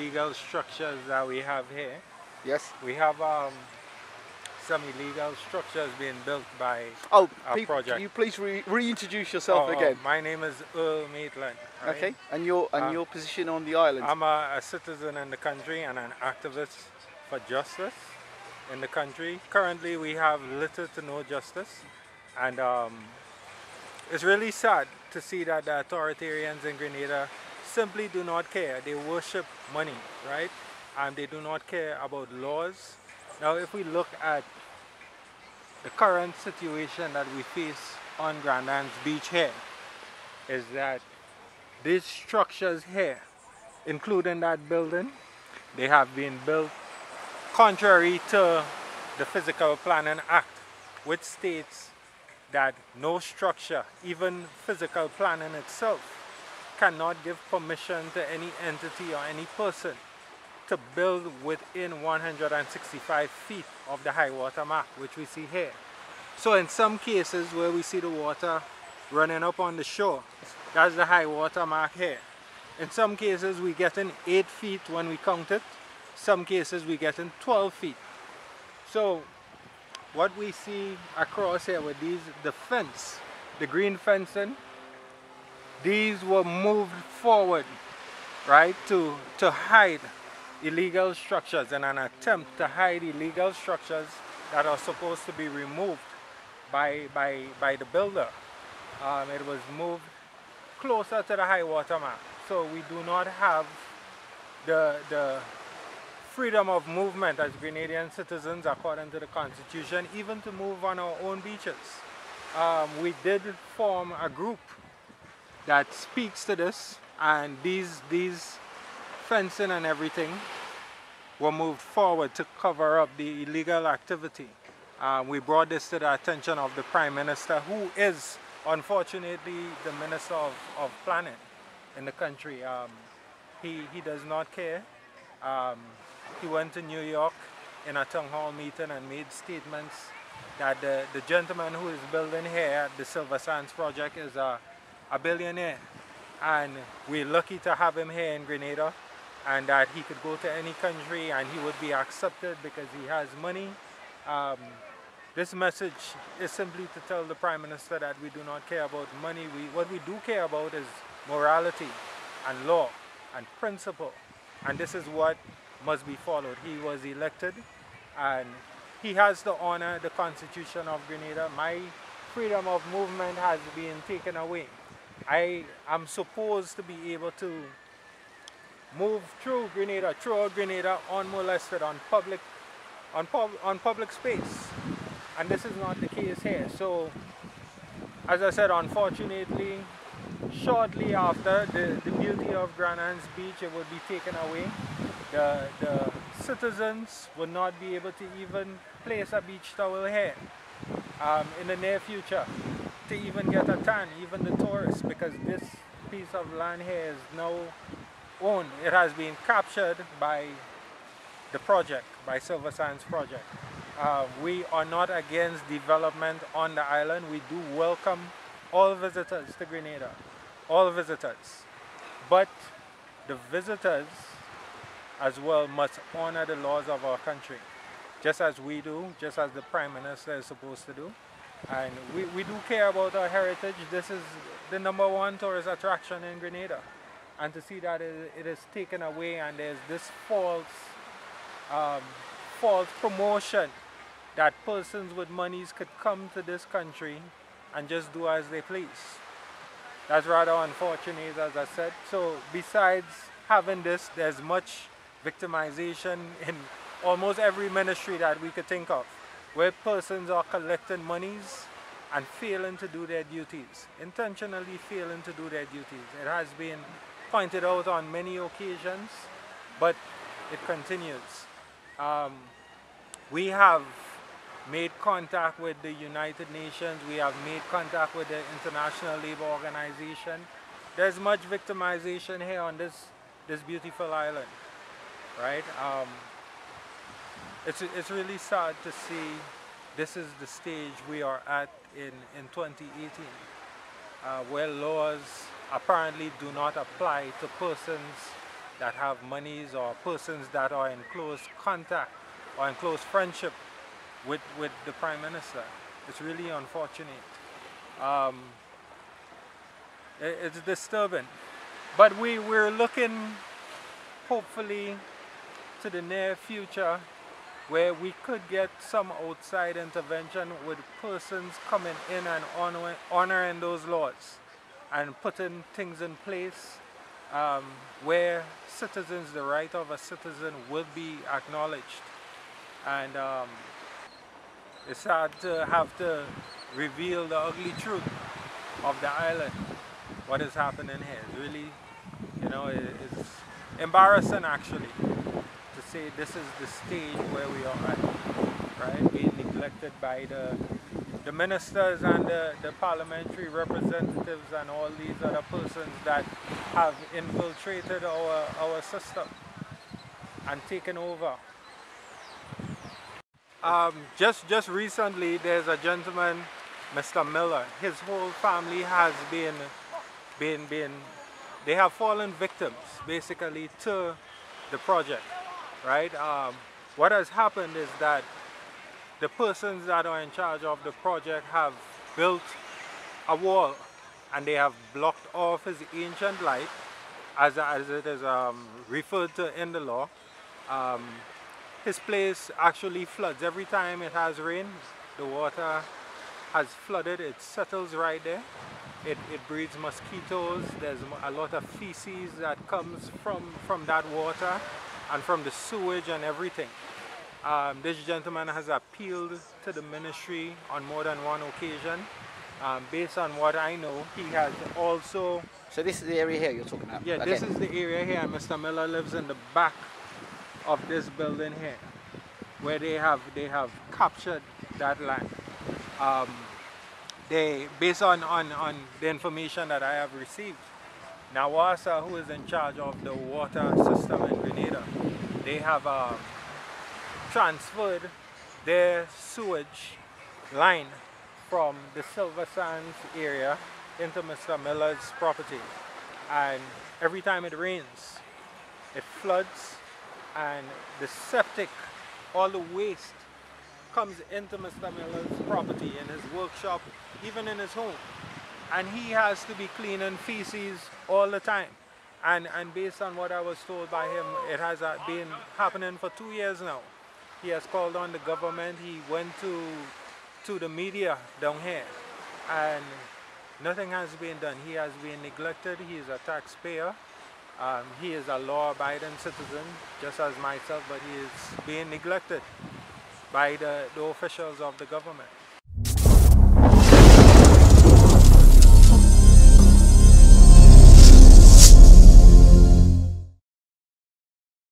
illegal structures that we have here. Yes. We have some illegal structures being built by Oh, our can project. you please reintroduce yourself again? My name is Earl Maitland. Right? Okay, and your position on the island? I'm a citizen in the country and an activist for justice in the country. Currently, we have little to no justice, and it's really sad to see that the authoritarians in Grenada simply do not care. They worship money, right? And they do not care about laws. Now, if we look at the current situation that we face on Grand Anse Beach here, is that these structures here, including that building, they have been built contrary to the Physical Planning Act, which states that no structure, even physical planning itself, cannot give permission to any entity or any person to build within 165 feet of the high water mark, which we see here. So in some cases where we see the water running up on the shore, that's the high water mark here. In some cases we get in 8 feet when we count it. Some cases we get in 12 feet. So what we see across here with these, the fence, the green fencing, these were moved forward, right, to hide illegal structures, in an attempt to hide illegal structures that are supposed to be removed by the builder. It was moved closer to the high water mark. So we do not have the freedom of movement as Grenadian citizens according to the Constitution, even to move on our own beaches. We did form a group that speaks to this, and these fencing and everything were moved forward to cover up the illegal activity. We brought this to the attention of the Prime Minister, who is unfortunately the Minister of Planning in the country. He does not care. He went to New York in a town hall meeting and made statements that the gentleman who is building here at the Silver Sands project is a billionaire, and we're lucky to have him here in Grenada, and that he could go to any country and he would be accepted because he has money. This message is simply to tell the Prime Minister that we do not care about money. What we do care about is morality and law and principle, and this is what must be followed. He was elected and he has to honor the Constitution of Grenada. My freedom of movement has been taken away. I am supposed to be able to move through Grenada, throughout Grenada, unmolested on public space, and this is not the case here. So, as I said, unfortunately, shortly after the beauty of Grand Anse Beach, it would be taken away. The citizens would not be able to even place a beach towel here in the near future, to even get a tan, even the tourists, because this piece of land here is now owned. It has been captured by the project, by Silver Sands project. We are not against development on the island. We do welcome all visitors to Grenada, all visitors. But the visitors as well must honor the laws of our country, just as we do, just as the Prime Minister is supposed to do. And we do care about our heritage. This is the #1 tourist attraction in Grenada. And to see that it is taken away and there's this false promotion that persons with monies could come to this country and just do as they please. That's rather unfortunate, as I said. So besides having this, there's much victimization in almost every ministry that we could think of, where persons are collecting monies and failing to do their duties, intentionally failing to do their duties. It has been pointed out on many occasions, but it continues. We have made contact with the United Nations, we have made contact with the International Labour Organization. There's much victimization here on this beautiful island, right? It's really sad to see this is the stage we are at in 2018, where laws apparently do not apply to persons that have monies or persons that are in close contact or in close friendship with the Prime Minister. It's really unfortunate. It's disturbing. But we're looking, hopefully, to the near future where we could get some outside intervention with persons coming in and honoring those laws and putting things in place where citizens, the right of a citizen will be acknowledged. And it's sad to have to reveal the ugly truth of the island, what is happening here. It's really, you know, it's embarrassing actually to say this is the stage where we are at, right? Being neglected by the ministers and the parliamentary representatives and all these other persons that have infiltrated our system and taken over. Just recently, there's a gentleman, Mr. Miller. His whole family has been they have fallen victims, basically, to the project, right? What has happened is that the persons that are in charge of the project have built a wall, and they have blocked off his ancient light, as it is referred to in the law. His place actually floods every time it has rain. The water has flooded, it settles right there. It breeds mosquitoes. There's a lot of feces that comes from that water and from the sewage and everything. This gentleman has appealed to the ministry on more than one occasion. Based on what I know, he has also... So this is the area here you're talking about? Yeah, okay. This is the area here. Mr. Miller lives in the back of this building here, where they have captured that land. Based on the information that I have received, Nawasa, who is in charge of the water system in Grenada, they have transferred their sewage line from the Silver Sands area into Mr. Miller's property. And every time it rains, it floods, and the septic, all the waste comes into Mr. Miller's property, in his workshop, even in his home. And he has to be cleaning feces all the time. And based on what I was told by him, it has been happening for 2 years now. He has called on the government. He went to the media down here, and nothing has been done. He has been neglected. He is a taxpayer. He is a law-abiding citizen, just as myself, but he is being neglected by the officials of the government.